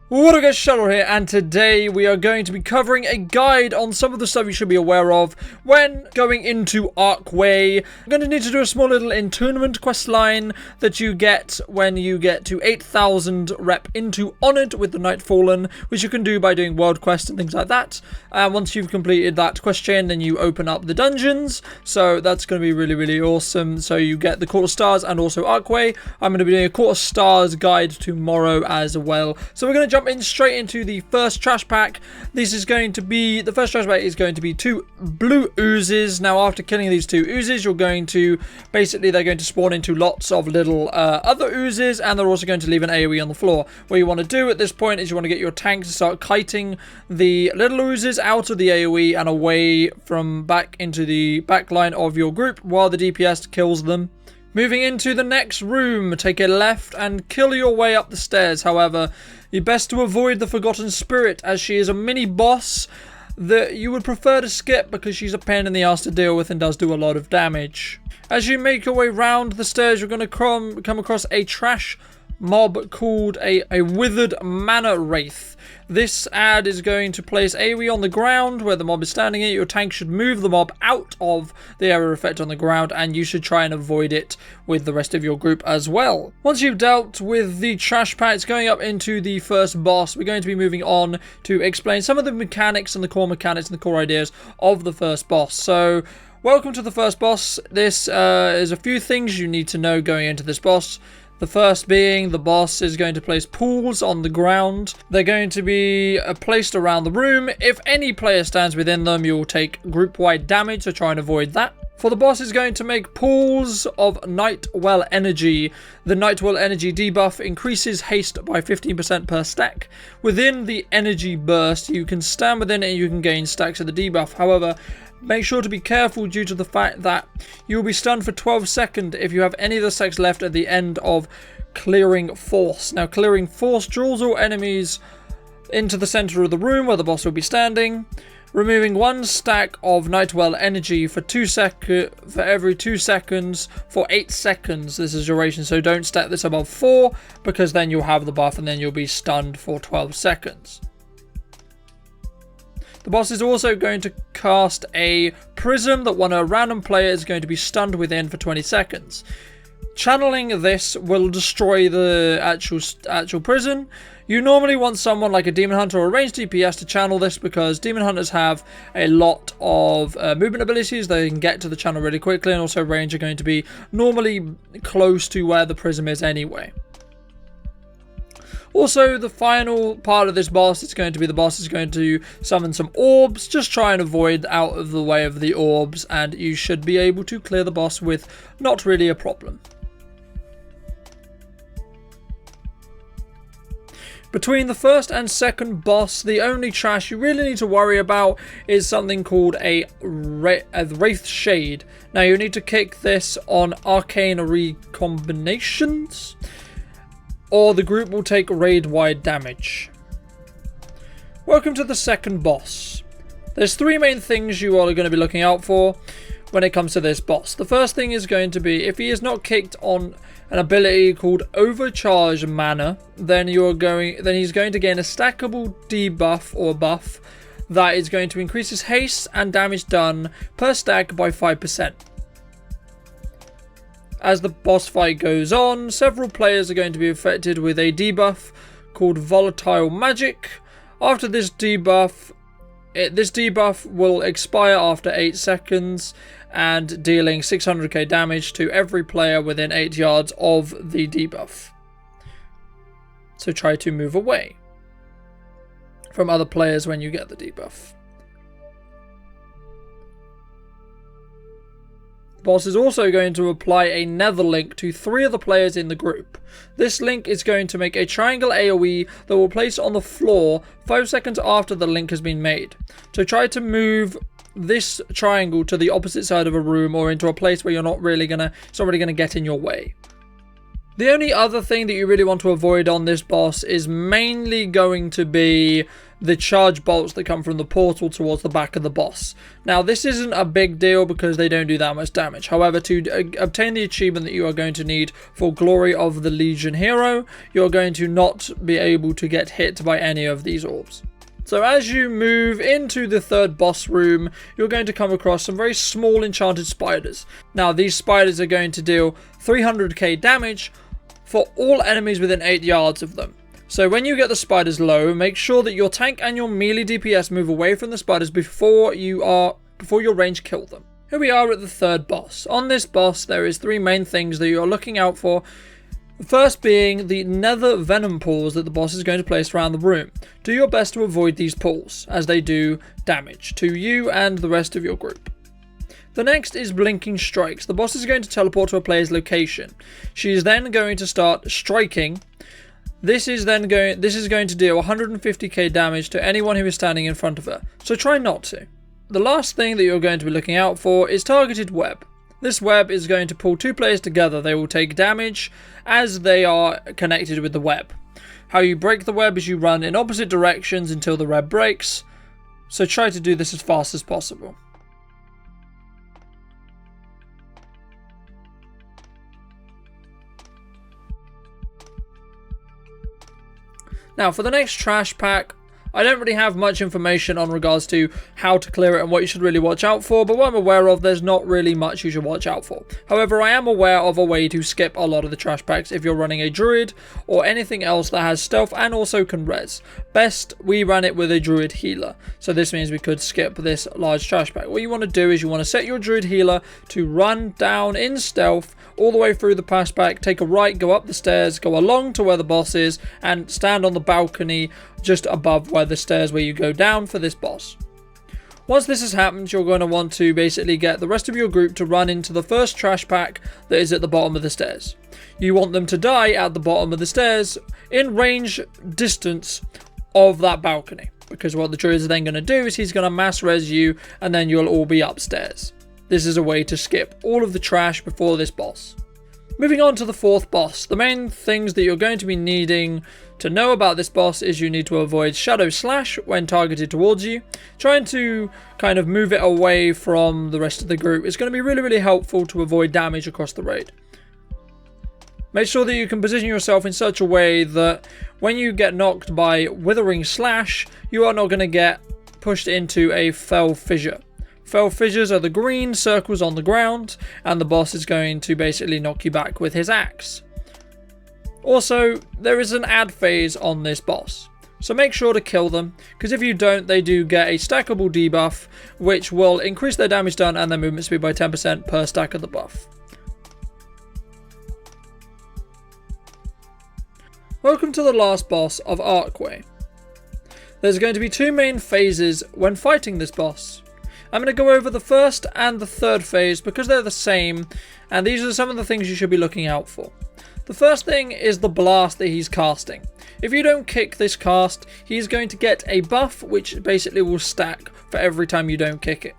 What up guys, Shadowlord here, and today we are going to be covering a guide on some of the stuff you should be aware of when going into Arcway. I'm going to need to do a small little in-tournament quest line that you get when you get to 8,000 rep into Honored with the Night Fallen, which you can do by doing world quests and things like that. And once you've completed that quest chain, then you open up the dungeons, so that's going to be really awesome. So you get the Court of Stars and also Arcway. I'm going to be doing a Court of Stars guide tomorrow as well. So we're going to jump in straight into the first trash pack. This is going to be, the first trash pack is going to be 2 blue oozes. Now after killing these 2 oozes, you're going to, basically they're going to spawn into lots of little other oozes, and they're also going to leave an AoE on the floor. What you want to do at this point is you want to get your tank to start kiting the little oozes out of the AoE and away from back into the back line of your group while the DPS kills them. Moving into the next room, take a left and kill your way up the stairs. However, you're best to avoid the Forgotten Spirit, as she is a mini boss that you would prefer to skip because she's a pain in the ass to deal with and does do a lot of damage. As you make your way round the stairs, you're going to come across a trash mob called a Withered Mana Wraith. This ad is going to place AoE on the ground where the mob is standing in. Your tank should move the mob out of the area effect on the ground, and you should try and avoid it with the rest of your group as well. Once you've dealt with the trash packs, going up into the first boss, we're going to be moving on to explain some of the mechanics and the core mechanics and the core ideas of the first boss. So welcome to the first boss. This is a few things you need to know going into this boss. The first being the boss is going to place pools on the ground. They're going to be placed around the room. If any player stands within them, you'll take group-wide damage, so try and avoid that. For the boss is going to make pools of Nightwell energy. The Nightwell energy debuff increases haste by 15% per stack. Within the energy burst, you can stand within it and you can gain stacks of the debuff. However, make sure to be careful due to the fact that you will be stunned for 12 seconds if you have any of the stacks left at the end of Clearing Force. Now, Clearing Force draws all enemies into the center of the room where the boss will be standing, removing 1 stack of Nightwell energy for every 2 seconds for 8 seconds. This is duration, so don't stack this above 4 because then you'll have the buff and then you'll be stunned for 12 seconds. The boss is also going to cast a prism that a random player is going to be stunned within for 20 seconds. Channeling this will destroy the actual prison. You normally want someone like a Demon Hunter or a ranged DPS to channel this because Demon Hunters have a lot of movement abilities. They can get to the channel really quickly, and also range are going to be normally close to where the prism is anyway. Also, the final part of this boss is going to be the boss is going to summon some orbs. Just try and avoid out of the way of the orbs, and you should be able to clear the boss with not really a problem. Between the first and second boss, the only trash you really need to worry about is something called a Wraith Shade. Now, you need to kick this on arcane recombinations, or the group will take raid-wide damage. Welcome to the second boss. There's 3 main things you are going to be looking out for when it comes to this boss. The first thing is going to be, if he is not kicked on an ability called Overcharge Mana, then he's going to gain a stackable debuff or buff that is going to increase his haste and damage done per stack by 5%. As the boss fight goes on, several players are going to be affected with a debuff called Volatile Magic. After this debuff, will expire after 8 seconds and dealing 600k damage to every player within 8 yards of the debuff. So try to move away from other players when you get the debuff. The boss is also going to apply a nether link to 3 of the players in the group. This link is going to make a triangle AoE that will place on the floor 5 seconds after the link has been made. So try to move this triangle to the opposite side of a room or into a place where it's not really going to get in your way. The only other thing that you really want to avoid on this boss is mainly going to be the charge bolts that come from the portal towards the back of the boss. Now, this isn't a big deal because they don't do that much damage. However, to obtain the achievement that you are going to need for Glory of the Legion Hero, you're going to not be able to get hit by any of these orbs. So as you move into the third boss room, you're going to come across some very small enchanted spiders. Now, these spiders are going to deal 300k damage for all enemies within 8 yards of them. So when you get the spiders low, make sure that your tank and your melee DPS move away from the spiders before your range kill them. Here we are at the third boss. On this boss, there is 3 main things that you're looking out for. The first being the nether venom pools that the boss is going to place around the room. Do your best to avoid these pools, as they do damage to you and the rest of your group. The next is blinking strikes. The boss is going to teleport to a player's location. She is then going to start striking. This is going to deal 150k damage to anyone who is standing in front of her, so try not to. The last thing that you're going to be looking out for is targeted web. This web is going to pull 2 players together. They will take damage as they are connected with the web. How you break the web is you run in opposite directions until the web breaks, so try to do this as fast as possible. Now, for the next trash pack, I don't really have much information on regards to how to clear it and what you should really watch out for, but what I'm aware of, there's not really much you should watch out for. However, I am aware of a way to skip a lot of the trash packs if you're running a druid or anything else that has stealth and also can res. Best, we ran it with a druid healer, so this means we could skip this large trash pack. What you want to do is you want to set your druid healer to run down in stealth all the way through the trash pack, take a right, go up the stairs, go along to where the boss is, and stand on the balcony just above where the stairs where you go down for this boss. Once this has happened, you're going to want to basically get the rest of your group to run into the first trash pack that is at the bottom of the stairs. You want them to die at the bottom of the stairs in range distance of that balcony, because what the druid is then going to do is he's going to mass res you and then you'll all be upstairs. This is a way to skip all of the trash before this boss. Moving on to the fourth boss, the main things that you're going to be needing to know about this boss is you need to avoid Shadow Slash when targeted towards you. Trying to kind of move it away from the rest of the group is going to be really helpful to avoid damage across the raid. Make sure that you can position yourself in such a way that when you get knocked by Withering Slash, you are not going to get pushed into a Fell Fissure. Fell Fissures are the green circles on the ground, and the boss is going to basically knock you back with his axe. Also, there is an add phase on this boss, so make sure to kill them, because if you don't, they do get a stackable debuff, which will increase their damage done and their movement speed by 10% per stack of the buff. Welcome to the last boss of Arcway. There's going to be 2 main phases when fighting this boss. I'm going to go over the first and the third phase because they're the same, and these are some of the things you should be looking out for. The first thing is the blast that he's casting. If you don't kick this cast, he's going to get a buff which basically will stack for every time you don't kick it.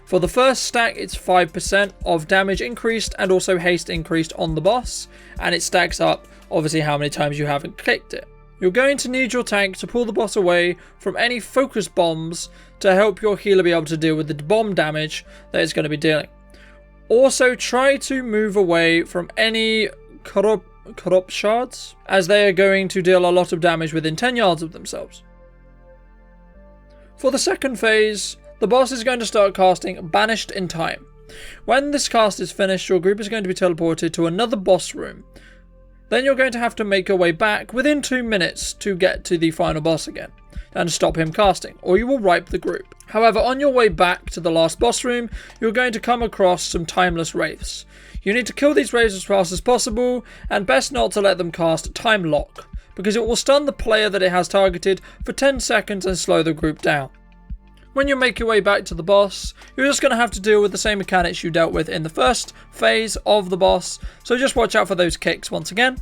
For the first stack, it's 5% of damage increased and also haste increased on the boss, and it stacks up obviously how many times you haven't kicked it. You're going to need your tank to pull the boss away from any focus bombs to help your healer be able to deal with the bomb damage that it's going to be dealing. Also, try to move away from any corrupt shards, as they are going to deal a lot of damage within 10 yards of themselves. For the second phase, the boss is going to start casting Banished in Time. When this cast is finished, your group is going to be teleported to another boss room. Then you're going to have to make your way back within 2 minutes to get to the final boss again and stop him casting, or you will wipe the group. However, on your way back to the last boss room, you're going to come across some timeless wraiths. You need to kill these wraiths as fast as possible, and best not to let them cast Time Lock, because it will stun the player that it has targeted for 10 seconds and slow the group down. When you make your way back to the boss, you're just going to have to deal with the same mechanics you dealt with in the first phase of the boss, so just watch out for those kicks once again.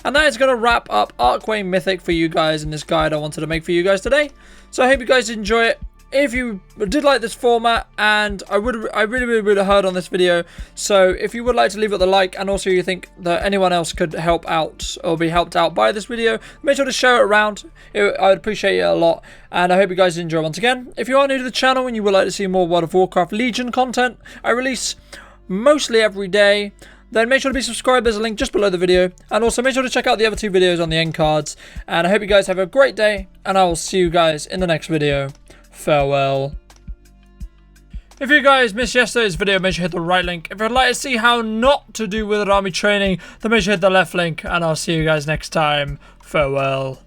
And that is going to wrap up Arcway Mythic for you guys in this guide I wanted to make for you guys today. So I hope you guys enjoy it. if you did like this format, and I really would have heard on this video. So if you would like to leave it a like, and also you think that anyone else could help out or be helped out by this video, make sure to share it around. I would appreciate it a lot, and I hope you guys enjoy. Once again, if you are new to the channel and you would like to see more World of Warcraft Legion content, I release mostly every day, then make sure to be subscribed. There's a link just below the video, and also make sure to check out the other 2 videos on the end cards. And I hope you guys have a great day, and I will see you guys in the next video. Farewell. If you guys missed yesterday's video, make sure to hit the right link. If you'd like to see how not to do wizard army training, then make sure to hit the left link, and I'll see you guys next time. Farewell.